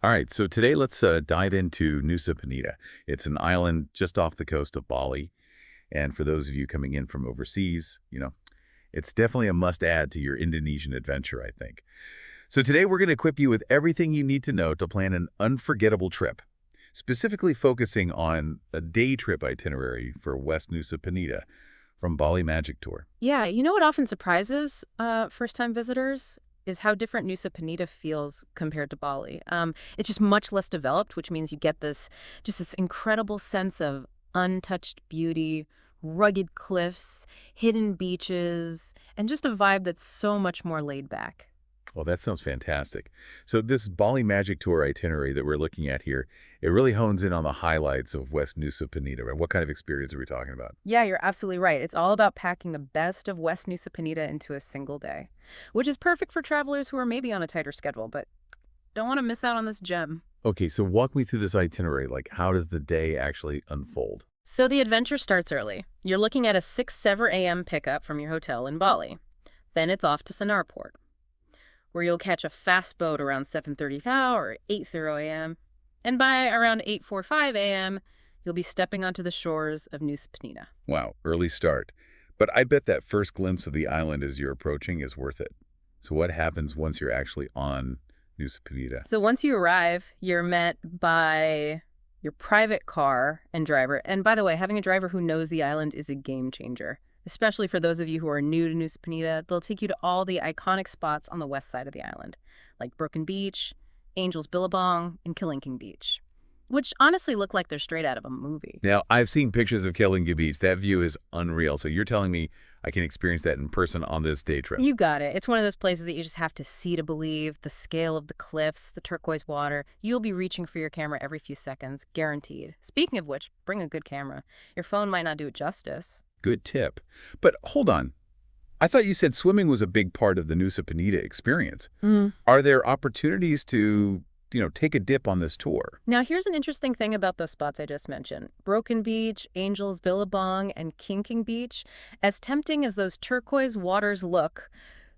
All right, so today let's dive into Nusa Penida. It's an island just off the coast of Bali. And for those of you coming in from overseas, it's definitely a must-add to your Indonesian adventure, I think. So today we're going to equip you with everything you need to know to plan an unforgettable trip, specifically focusing on a day trip itinerary for West Nusa Penida from Bali Magic Tour. Yeah, you know what often surprises first-time visitors is how different Nusa Penida feels compared to Bali. It's just much less developed, which means you get this incredible sense of untouched beauty, rugged cliffs, hidden beaches, and just a vibe that's so much more laid back. Well, that sounds fantastic. So this Bali Magic Tour itinerary that we're looking at here, it really hones in on the highlights of West Nusa Penida, right? What kind of experience are we talking about? Yeah, you're absolutely right. It's all about packing the best of West Nusa Penida into a single day, which is perfect for travelers who are maybe on a tighter schedule, but don't want to miss out on this gem. Okay, so walk me through this itinerary. Like, how does the day actually unfold? So the adventure starts early. You're looking at a 6 a.m. pickup from your hotel in Bali. Then it's off to Sanur port, where you'll catch a fast boat around 7:30 thou or 8:30 a.m. And by around 8:45 a.m., you'll be stepping onto the shores of Nusa Penida. Wow, early start. But I bet that first glimpse of the island as you're approaching is worth it. So what happens once you're actually on Nusa Penida? So once you arrive, you're met by your private car and driver. And by the way, having a driver who knows the island is a game changer. Especially for those of you who are new to Nusa Penida, they'll take you to all the iconic spots on the west side of the island, like Broken Beach, Angel's Billabong, and Kelingking Beach, which honestly look like they're straight out of a movie. Now, I've seen pictures of Kelingking Beach. That view is unreal. So you're telling me I can experience that in person on this day trip? You got it. It's one of those places that you just have to see to believe. The scale of the cliffs, the turquoise water. You'll be reaching for your camera every few seconds, guaranteed. Speaking of which, bring a good camera. Your phone might not do it justice. Good tip. But hold on. I thought you said swimming was a big part of the Nusa Penida experience. Are there opportunities to, take a dip on this tour? Now, here's an interesting thing about those spots I just mentioned. Broken Beach, Angel's Billabong, and Kelingking Beach. As tempting as those turquoise waters look,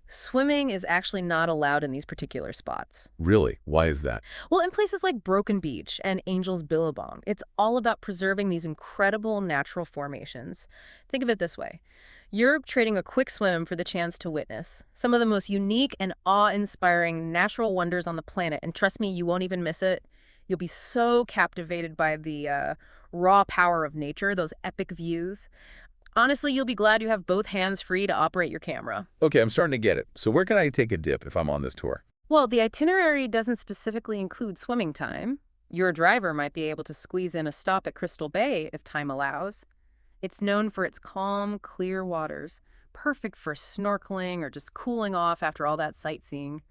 swimming is actually not allowed in these particular spots. Really? Why is that? Well, in places like Broken Beach and Angel's Billabong, it's all about preserving these incredible natural formations. Think of it this way. You're trading a quick swim for the chance to witness some of the most unique and awe-inspiring natural wonders on the planet. And trust me, you won't even miss it. You'll be so captivated by the raw power of nature, those epic views. Honestly, you'll be glad you have both hands free to operate your camera. Okay, I'm starting to get it. So where can I take a dip if I'm on this tour? Well, the itinerary doesn't specifically include swimming time. Your driver might be able to squeeze in a stop at Crystal Bay if time allows. It's known for its calm, clear waters, perfect for snorkeling or just cooling off after all that sightseeing.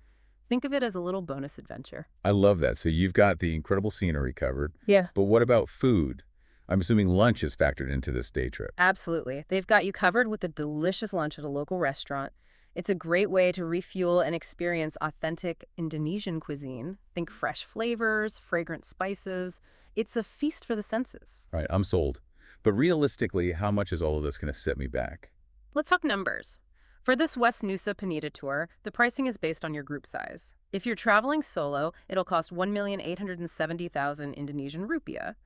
Think of it as a little bonus adventure. I love that. So you've got the incredible scenery covered. Yeah. But what about food? I'm assuming lunch is factored into this day trip. Absolutely. They've got you covered with a delicious lunch at a local restaurant. It's a great way to refuel and experience authentic Indonesian cuisine. Think fresh flavors, fragrant spices. It's a feast for the senses. All right, I'm sold. But realistically, how much is all of this going to set me back? Let's talk numbers. For this West Nusa Penida tour, the pricing is based on your group size. If you're traveling solo, it'll cost 1,870,000 Indonesian rupiah.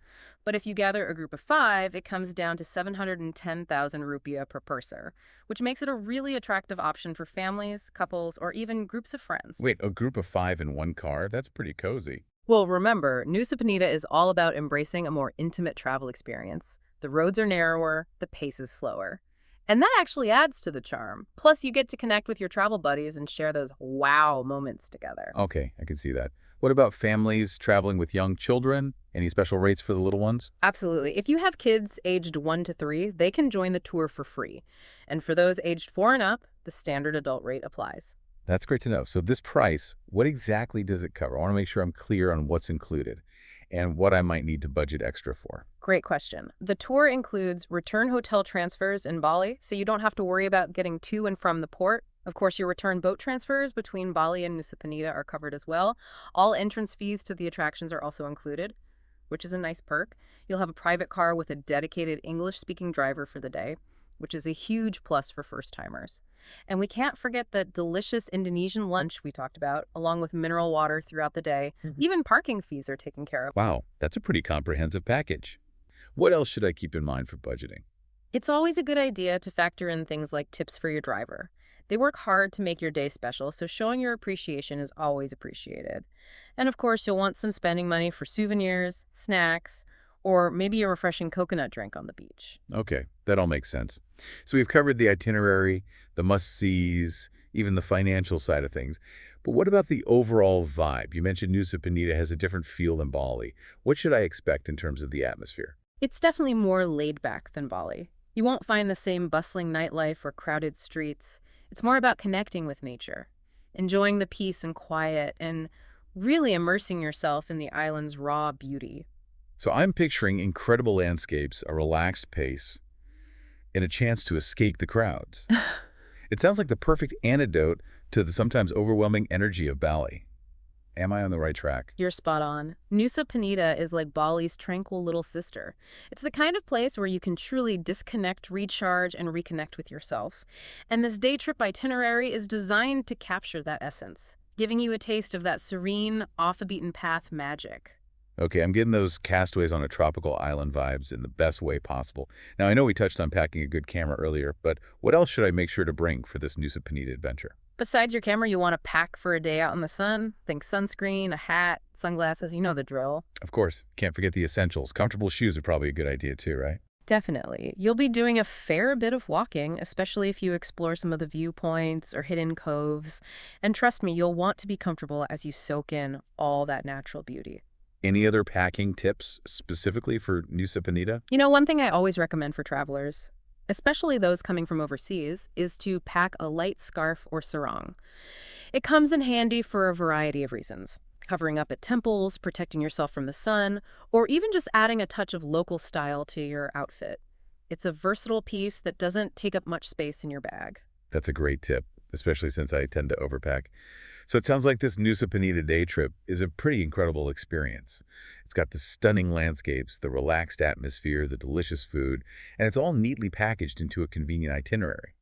But if you gather a group of 5, it comes down to 710,000 rupiah per person, which makes it a really attractive option for families, couples, or even groups of friends. Wait, a group of 5 in one car? That's pretty cozy. Well, remember, Nusa Penida is all about embracing a more intimate travel experience. The roads are narrower, the pace is slower. And that actually adds to the charm. Plus, you get to connect with your travel buddies and share those wow moments together. Okay, I can see that. What about families traveling with young children? Any special rates for the little ones? Absolutely. If you have kids aged 1 to 3, they can join the tour for free. And for those aged 4 and up, the standard adult rate applies. That's great to know. So this price, what exactly does it cover? I want to make sure I'm clear on what's included and what I might need to budget extra for. Great question. The tour includes return hotel transfers in Bali, so you don't have to worry about getting to and from the port. Of course, your return boat transfers between Bali and Nusa Penida are covered as well. All entrance fees to the attractions are also included, which is a nice perk. You'll have a private car with a dedicated English-speaking driver for the day, which is a huge plus for first-timers. And we can't forget the delicious Indonesian lunch we talked about, along with mineral water throughout the day. Even parking fees are taken care of. Wow, that's a pretty comprehensive package. What else should I keep in mind for budgeting? It's always a good idea to factor in things like tips for your driver. They work hard to make your day special, so showing your appreciation is always appreciated. And of course, you'll want some spending money for souvenirs, snacks, or maybe a refreshing coconut drink on the beach. Okay, that all makes sense. So we've covered the itinerary, the must-sees, even the financial side of things. But what about the overall vibe? You mentioned Nusa Penida has a different feel than Bali. What should I expect in terms of the atmosphere? It's definitely more laid back than Bali. You won't find the same bustling nightlife or crowded streets. It's more about connecting with nature, enjoying the peace and quiet, and really immersing yourself in the island's raw beauty. So I'm picturing incredible landscapes, a relaxed pace, and a chance to escape the crowds. It sounds like the perfect antidote to the sometimes overwhelming energy of Bali. Am I on the right track? You're spot on. Nusa Penida is like Bali's tranquil little sister. It's the kind of place where you can truly disconnect, recharge, and reconnect with yourself. And this day trip itinerary is designed to capture that essence, giving you a taste of that serene, off-the-beaten-path magic. Okay, I'm getting those castaways on a tropical island vibes in the best way possible. Now, I know we touched on packing a good camera earlier, but what else should I make sure to bring for this Nusa Penida adventure? Besides your camera, you want to pack for a day out in the sun. Think sunscreen, a hat, sunglasses, you know the drill. Of course, can't forget the essentials. Comfortable shoes are probably a good idea too, right? Definitely. You'll be doing a fair bit of walking, especially if you explore some of the viewpoints or hidden coves. And trust me, you'll want to be comfortable as you soak in all that natural beauty. Any other packing tips specifically for Nusa Penida? You know, one thing I always recommend for travelers, especially those coming from overseas, is to pack a light scarf or sarong. It comes in handy for a variety of reasons. Covering up at temples, protecting yourself from the sun, or even just adding a touch of local style to your outfit. It's a versatile piece that doesn't take up much space in your bag. That's a great tip, especially since I tend to overpack. So it sounds like this Nusa Penida day trip is a pretty incredible experience. It's got the stunning landscapes, the relaxed atmosphere, the delicious food, and it's all neatly packaged into a convenient itinerary,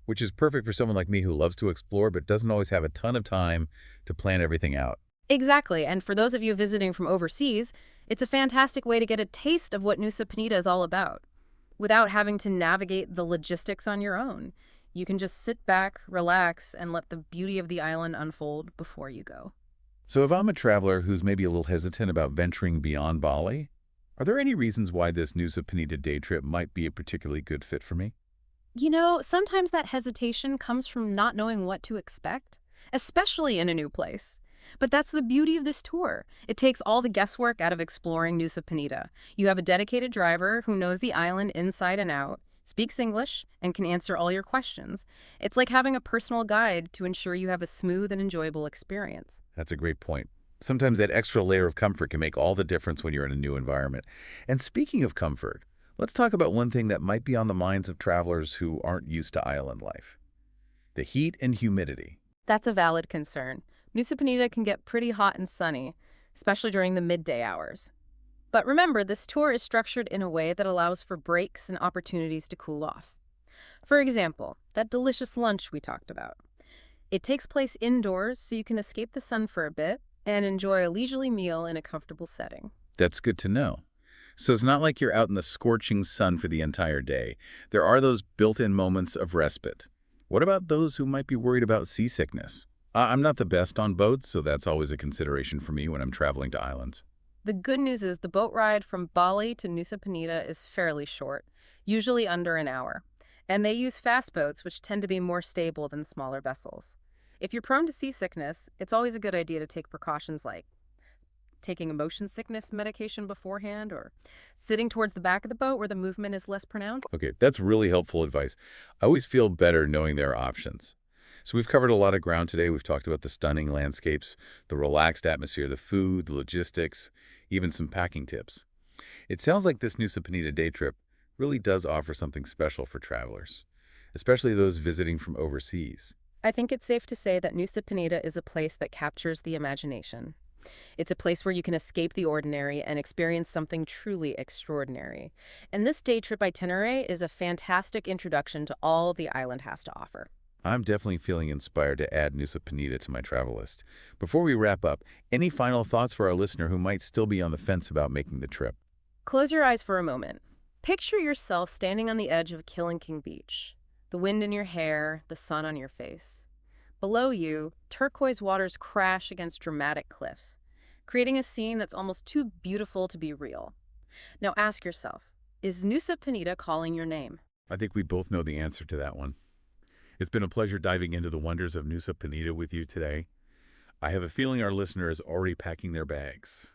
which is perfect for someone like me who loves to explore but doesn't always have a ton of time to plan everything out. Exactly, and for those of you visiting from overseas, it's a fantastic way to get a taste of what Nusa Penida is all about, without having to navigate the logistics on your own. You can just sit back, relax, and let the beauty of the island unfold before you go. So if I'm a traveler who's maybe a little hesitant about venturing beyond Bali, are there any reasons why this Nusa Penida day trip might be a particularly good fit for me? You know, sometimes that hesitation comes from not knowing what to expect, especially in a new place. But that's the beauty of this tour. It takes all the guesswork out of exploring Nusa Penida. You have a dedicated driver who knows the island inside and out, speaks English, and can answer all your questions. It's like having a personal guide to ensure you have a smooth and enjoyable experience. That's a great point. Sometimes that extra layer of comfort can make all the difference when you're in a new environment. And speaking of comfort, let's talk about one thing that might be on the minds of travelers who aren't used to island life: the heat and humidity. That's a valid concern. Nusa Penida can get pretty hot and sunny, especially during the midday hours. But remember, this tour is structured in a way that allows for breaks and opportunities to cool off. For example, that delicious lunch we talked about. It takes place indoors so you can escape the sun for a bit and enjoy a leisurely meal in a comfortable setting. That's good to know. So it's not like you're out in the scorching sun for the entire day. There are those built-in moments of respite. What about those who might be worried about seasickness? I'm not the best on boats, so that's always a consideration for me when I'm traveling to islands. The good news is the boat ride from Bali to Nusa Penida is fairly short, usually under an hour. And they use fast boats, which tend to be more stable than smaller vessels. If you're prone to seasickness, it's always a good idea to take precautions like taking a motion sickness medication beforehand or sitting towards the back of the boat where the movement is less pronounced. Okay, that's really helpful advice. I always feel better knowing there are options. So we've covered a lot of ground today. We've talked about the stunning landscapes, the relaxed atmosphere, the food, the logistics, even some packing tips. It sounds like this Nusa Penida day trip really does offer something special for travelers, especially those visiting from overseas. I think it's safe to say that Nusa Penida is a place that captures the imagination. It's a place where you can escape the ordinary and experience something truly extraordinary. And this day trip itinerary is a fantastic introduction to all the island has to offer. I'm definitely feeling inspired to add Nusa Penida to my travel list. Before we wrap up, any final thoughts for our listener who might still be on the fence about making the trip? Close your eyes for a moment. Picture yourself standing on the edge of Kelingking Beach, the wind in your hair, the sun on your face. Below you, turquoise waters crash against dramatic cliffs, creating a scene that's almost too beautiful to be real. Now ask yourself, is Nusa Penida calling your name? I think we both know the answer to that one. It's been a pleasure diving into the wonders of Nusa Penida with you today. I have a feeling our listener is already packing their bags.